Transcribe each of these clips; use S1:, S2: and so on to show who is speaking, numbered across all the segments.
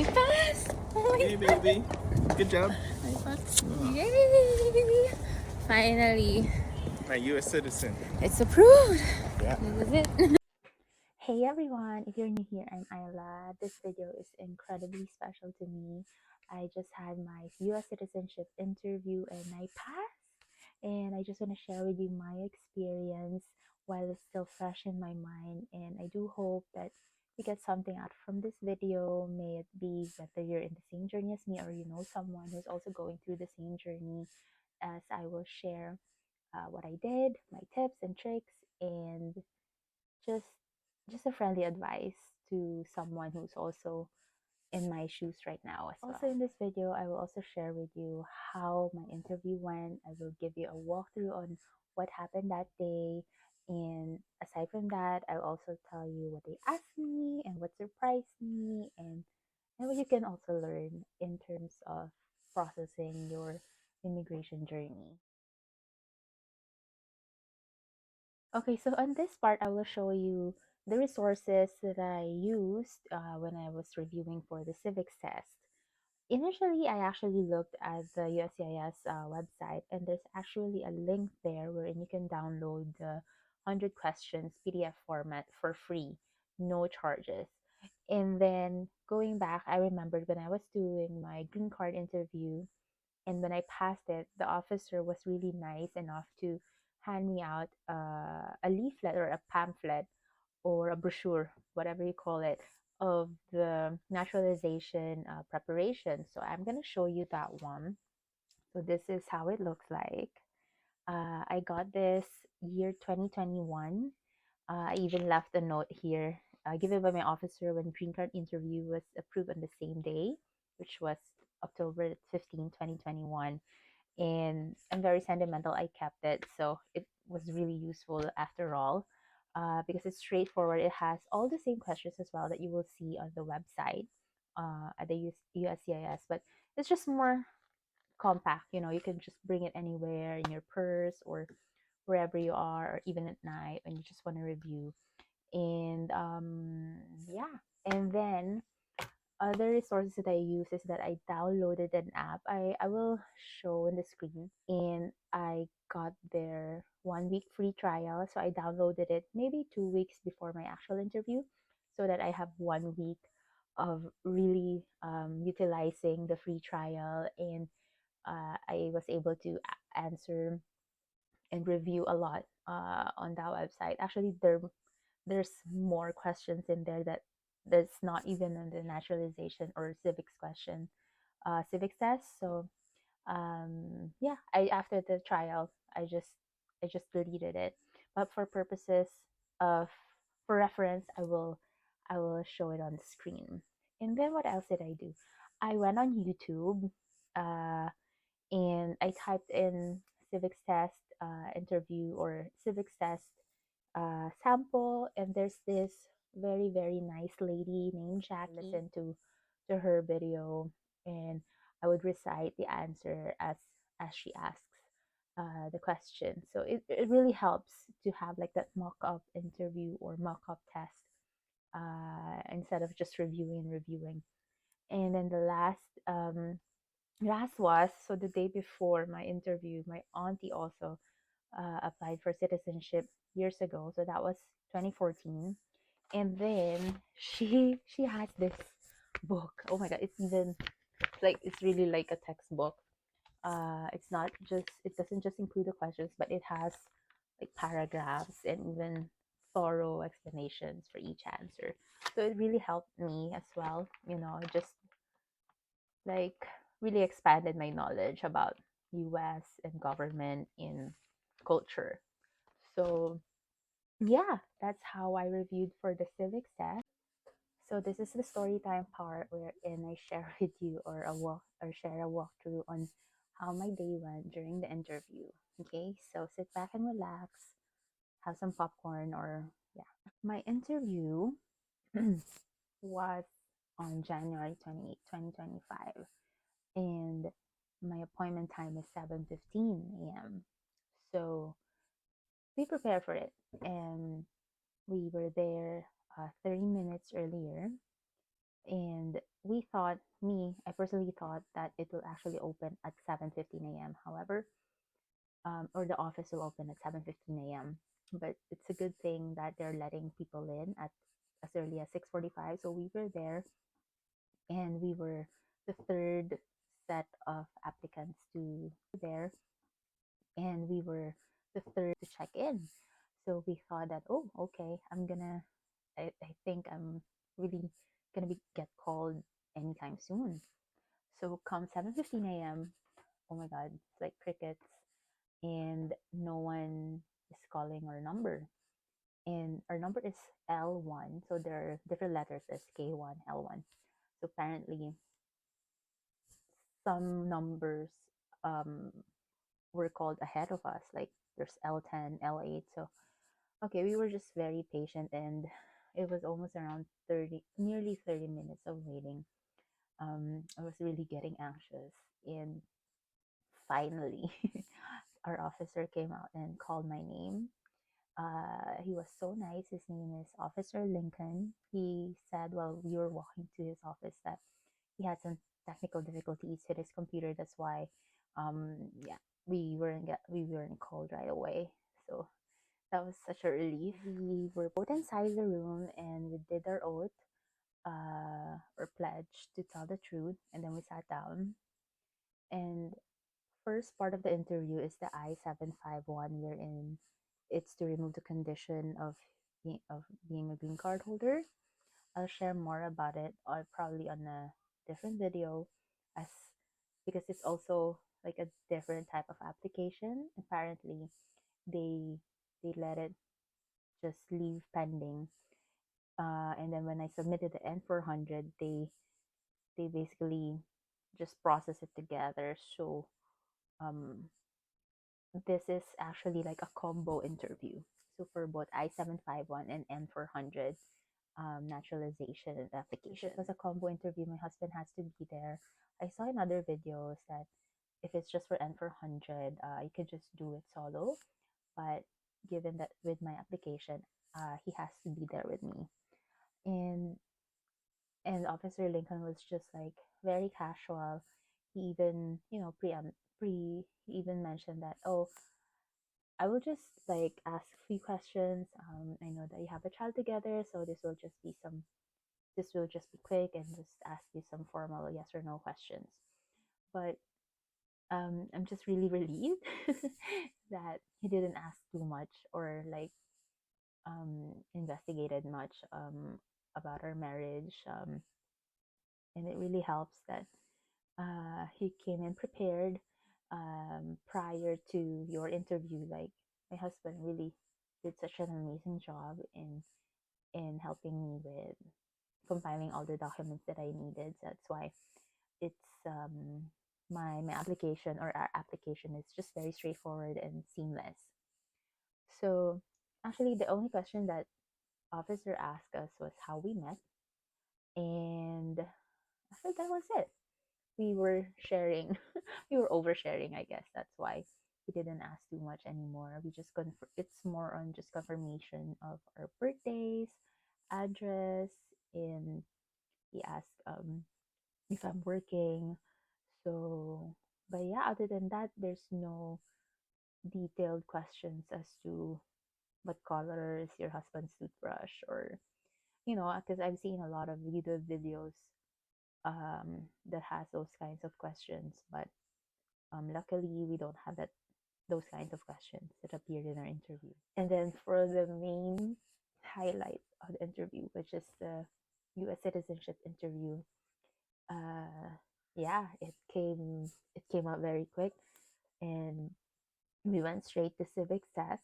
S1: I passed! Oh my
S2: Hey, baby. Good job.
S1: I passed. Yay! Finally,
S2: My U.S. citizen.
S1: it's approved.
S2: Yeah.
S1: This is it. Hey everyone, if you're new here, I'm Ayla. This video is incredibly special to me. I just had my US citizenship interview and I passed. And I just want to share with you my experience while it's still fresh in my mind. And I do hope that you get something out from this video. May it be whether you're in the same journey as me or you know someone who's also going through the same journey, as I will share what I did, my tips and tricks, and just just a friendly advice to someone who's also in my shoes right now as well. Also in this video, I will also share with you how my interview went. I will give you a walkthrough on what happened that day. And aside from that, I'll also tell you what they asked me and what surprised me and what you can also learn in terms of processing your immigration journey. Okay, so on this part, I will show you the resources that I used when I was reviewing for the civics test. Initially, I actually looked at the USCIS website, and there's actually a link there wherein you can download the 100 questions PDF format for free, no charges. And then going back, I remembered when I was doing my green card interview, and when I passed it, the officer was really nice enough to hand me out a leaflet or a pamphlet or a brochure, whatever you call it, of the naturalization preparation. So I'm going to show you that one. So this is how it looks like. I got this year 2021. I even left a note here given by my officer when green card interview was approved on the same day, which was October 15, 2021. And I'm very sentimental. I kept it, so it was really useful after all, because it's straightforward. It has all the same questions as well that you will see on the website at the USCIS, but it's just more compact. You know, you can just bring it anywhere in your purse or wherever you are, or even at night when you just want to review. And yeah, and then other resources that I use is that I downloaded an app. I will show in the screen, and I got their 1 week free trial. So I downloaded it maybe 2 weeks before my actual interview, so that I have 1 week of really utilizing the free trial. And I was able to answer and review a lot on that website. Actually, there's more questions in there that that's not even on the naturalization or civics question, civics test. So yeah, I after the trial, I just deleted it. But for purposes of for reference, I will show it on the screen. And then what else did I do? I went on YouTube. Uh, and I typed in civics test interview or civics test sample, and there's this very nice lady named Jackie. Listen to her video, and I would recite the answer as she asks the question. So it really helps to have like that mock-up interview or mock-up test instead of just reviewing. And then the last was, so the day before my interview, my auntie also applied for citizenship years ago. So that was 2014. And then she has this book. Oh my god, it's even like it's really like a textbook. It's not just it doesn't just include the questions, but it has like paragraphs and even thorough explanations for each answer. So it really helped me as well. You know, just like really expanded my knowledge about US and government in culture. So yeah, that's how I reviewed for the civics test. So this is the story time part wherein I share with you or share a walkthrough on how my day went during the interview. Okay, so sit back and relax, have some popcorn or yeah. My interview was on January 28th, 2025, and my appointment time is 7:15 a.m. So we prepared for it, and we were there 30 minutes earlier. And I personally thought that it will actually open at 7:15 a.m. However, or the office will open at 7:15 a.m. But it's a good thing that they're letting people in at as early as 6:45. So we were there, and we were the third set of applicants to there, and we were the third to check in. So we thought that, oh, okay, I think I'm really gonna be get called anytime soon. So come 7:15 a.m., oh my God, it's like crickets, and no one is calling our number. And our number is L1, so there are different letters as K1, L1. So apparently, some numbers um, were called ahead of us, like there's L10, L8. So okay, we were just very patient, and it was almost around 30, nearly 30 minutes of waiting. I was really getting anxious, and finally, our officer came out and called my name. He was so nice. His name is Officer Lincoln. He said while we were walking to his office that he had some technical difficulties with his computer. That's why, yeah, we weren't called right away. So that was such a relief. We were put inside the room and we did our oath, or pledge to tell the truth, and then we sat down. And first part of the interview is the I-751, wherein it's to remove the condition of being a green card holder. I'll share more about it, or probably on a different video, as because it's also like a different type of application. Apparently, they they let it just leave pending. And then when I submitted the N-400, they basically just process it together. So um, this is actually like a combo interview. So for both I-751 and N-400 naturalization and application. Since it was a combo interview, my husband has to be there. I saw in other videos that if it's just for N-400, you can just do it solo. But given that with my application, he has to be there with me. And Officer Lincoln was just like very casual. He even, he even mentioned that, oh, I will just like ask a few questions. I know that you have a child together, so this will just be quick and just ask you some formal yes or no questions. But I'm just really relieved that he didn't ask too much, or like investigated much about our marriage. And it really helps that he came in prepared prior to your interview. Like my husband really did such an amazing job in helping me with compiling all the documents that I needed. So that's why it's my application, or our application, is just very straightforward and seamless. So actually, the only question that officer asked us was how we met, and I think that was it. We were sharing, we were oversharing, I guess. That's why he didn't ask too much anymore. We just it's more on just confirmation of our birthdays, address, and he asked if I'm working. So, but yeah, other than that, there's no detailed questions as to what color is your husband's toothbrush, or because I've seen a lot of YouTube videos that has those kinds of questions, but luckily we don't have those kinds of questions that appeared in our interview. And then for the main highlight of the interview, which is the U.S. citizenship interview, uh, yeah, it came out very quick, and we went straight to civics test.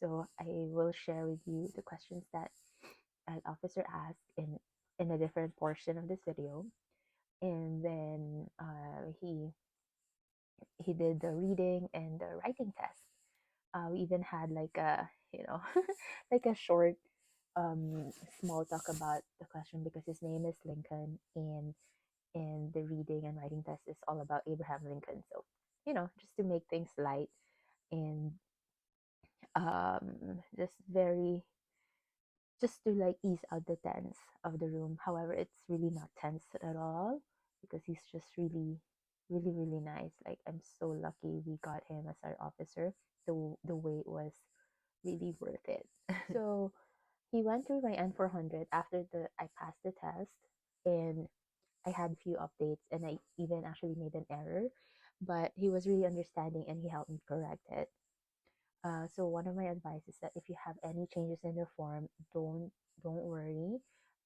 S1: So I will share with you the questions that an officer asked in a different portion of this video, and then he did the reading and the writing test. We even had like a like a short small talk about the question, because his name is Lincoln, and the reading and writing test is all about Abraham Lincoln. So just to make things light, and just very just to like ease out the tense of the room. However, it's really not tense at all because he's just really, really, really nice. Like I'm so lucky we got him as our officer. The wait was really worth it. So he went through my N-400 after the I passed the test, and I had a few updates, and I even actually made an error, but he was really understanding and he helped me correct it. So one of my advice is that if you have any changes in the form, don't worry,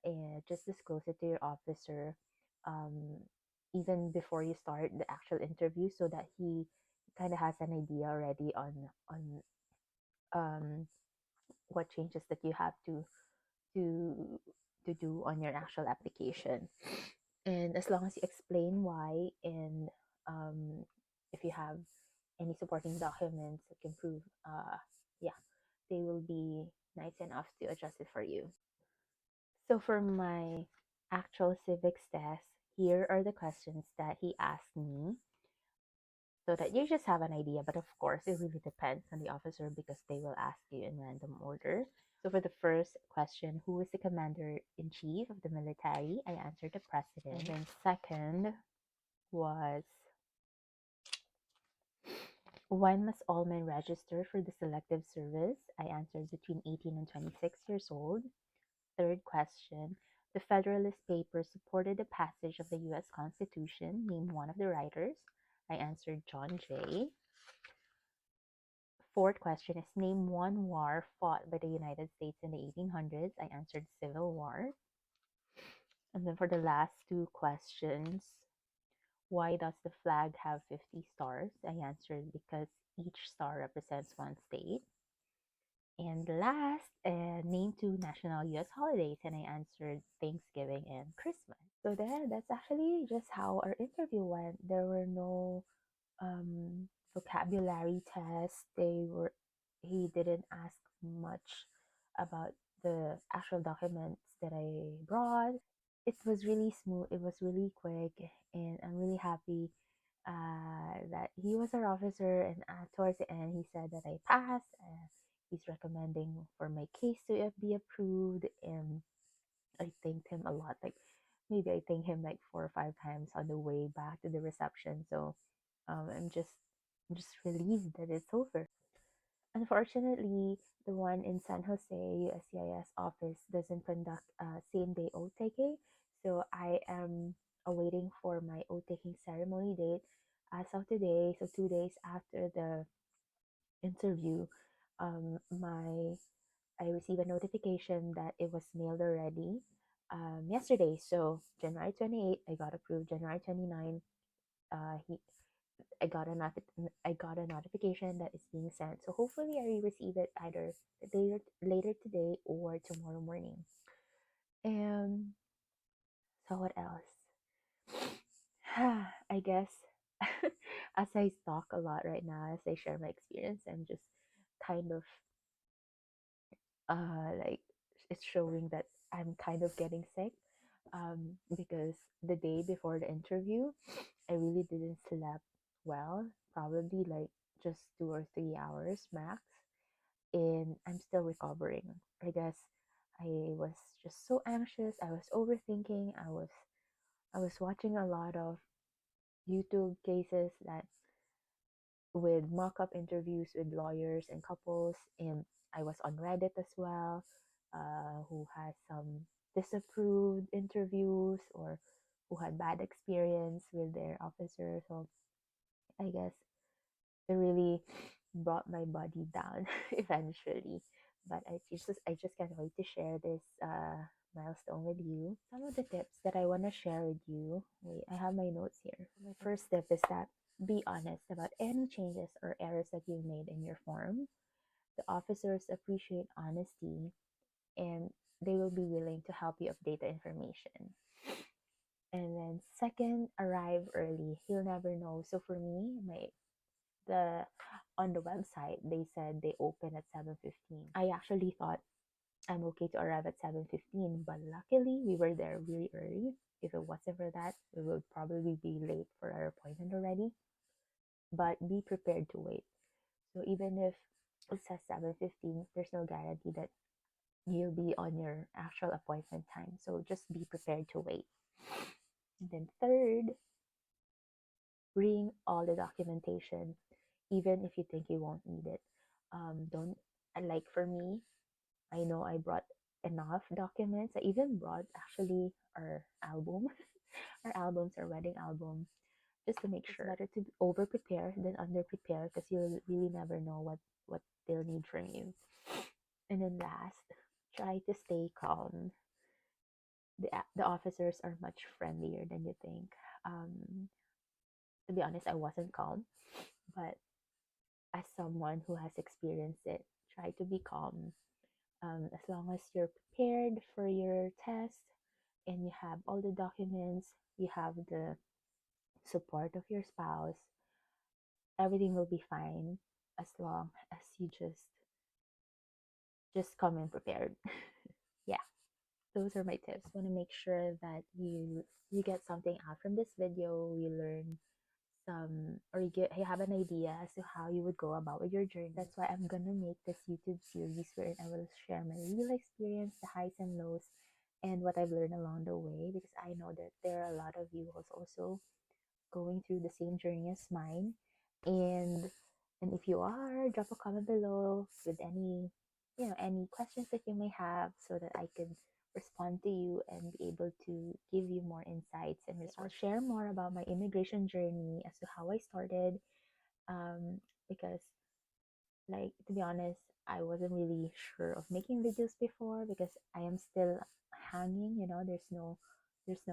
S1: and just disclose it to your officer, um, even before you start the actual interview, so that he kind of has an idea already on um, what changes that you have to to do on your actual application. And as long as you explain why, and um, if you have any supporting documents that can prove, yeah, they will be nice enough to adjust it for you. So for my actual civics test, here are the questions that he asked me so that you just have an idea. But of course, it really depends on the officer because they will ask you in random order. So for the first question, who is the commander in chief of the military? I answered the president. And then second was, when must all men register for the selective service? I answered between 18 and 26 years old. Third question, the Federalist Papers supported the passage of the U.S. Constitution. Name one of the writers. I answered John Jay. Fourth question is, name one war fought by the United States in the 1800s. I answered Civil War. And then for the last two questions, why does the flag have 50 stars? I answered because each star represents one state. And last, name two national US holidays. And I answered Thanksgiving and Christmas. So there, that's actually just how our interview went. There were no vocabulary tests. He didn't ask much about the actual documents that I brought. It was really smooth. It was really quick, and I'm really happy that he was our officer. And towards the end, he said that I passed. He's recommending for my case to be approved, and I thanked him a lot. Like maybe I thanked him like 4 or 5 times on the way back to the reception. So I'm just relieved that it's over. Unfortunately, the one in San Jose USCIS office doesn't conduct same day oath taking, so I am awaiting for my oath taking ceremony date as of today. So 2 days after the interview, my I received a notification that it was mailed already yesterday. So January 28th, I got approved. January 29th, he I got a notification that it's being sent. So hopefully I will receive it either later today or tomorrow morning. And so what else? I guess as I talk a lot right now, as I share my experience, I'm just kind of like it's showing that I'm kind of getting sick because the day before the interview, I really didn't sleep well, probably like just 2 or 3 hours max, and I'm still recovering. I guess I was just so anxious. I was overthinking. I was watching a lot of YouTube cases that with mock-up interviews with lawyers and couples, and I was on Reddit as well, who has some disapproved interviews or who had bad experience with their officer. So I guess it really brought my body down eventually. But I just can't wait to share this milestone with you. Some of the tips that I want to share with you. Wait, I have my notes here. My first tip is that be honest about any changes or errors that you've made in your form. The officers appreciate honesty, and they will be willing to help you update the information. And then second, arrive early. You'll never know. So for me, my the on the website they said they open at 7:15. I actually thought I'm okay to arrive at 7:15, but luckily we were there really early. If it wasn't for that, we would probably be late for our appointment already. But be prepared to wait. So even if it says 7:15, there's no guarantee that you'll be on your actual appointment time. So just be prepared to wait. And then third, bring all the documentation, even if you think you won't need it. Don't like for me, I know I brought enough documents. I even brought actually our album, our albums, our wedding album, just to make sure. It's better to over prepare than under prepare because you'll really never know what they'll need from you. And then last, try to stay calm. The officers are much friendlier than you think. To be honest, I wasn't calm, but as someone who has experienced it, try to be calm. As long as you're prepared for your test and you have all the documents, you have the support of your spouse, everything will be fine as long as you just come in prepared. Yeah, those are my tips. Want to make sure that you get something out from this video, you learn some, or you have an idea as to how you would go about with your journey. That's why I'm gonna make this YouTube series wherein I will share my real experience, the highs and lows, and what I've learned along the way, because I know that there are a lot of you who's also going through the same journey as mine. And if you are, drop a comment below with any any questions that you may have so that I can respond to you and be able to give you more insights and resources. I'll share more about my immigration journey as to how I started, because like, to be honest, I wasn't really sure of making videos before because I am still hanging, there's no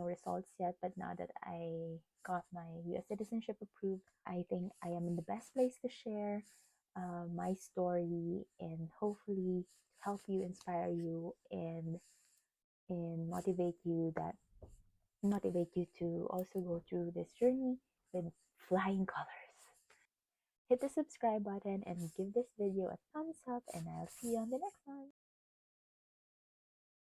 S1: results yet. But now that I got my US citizenship approved, I think I am in the best place to share my story and hopefully help you, inspire you, and motivate you to also go through this journey with flying colors. Hit the subscribe button and give this video a thumbs up, and I'll see you on the next one.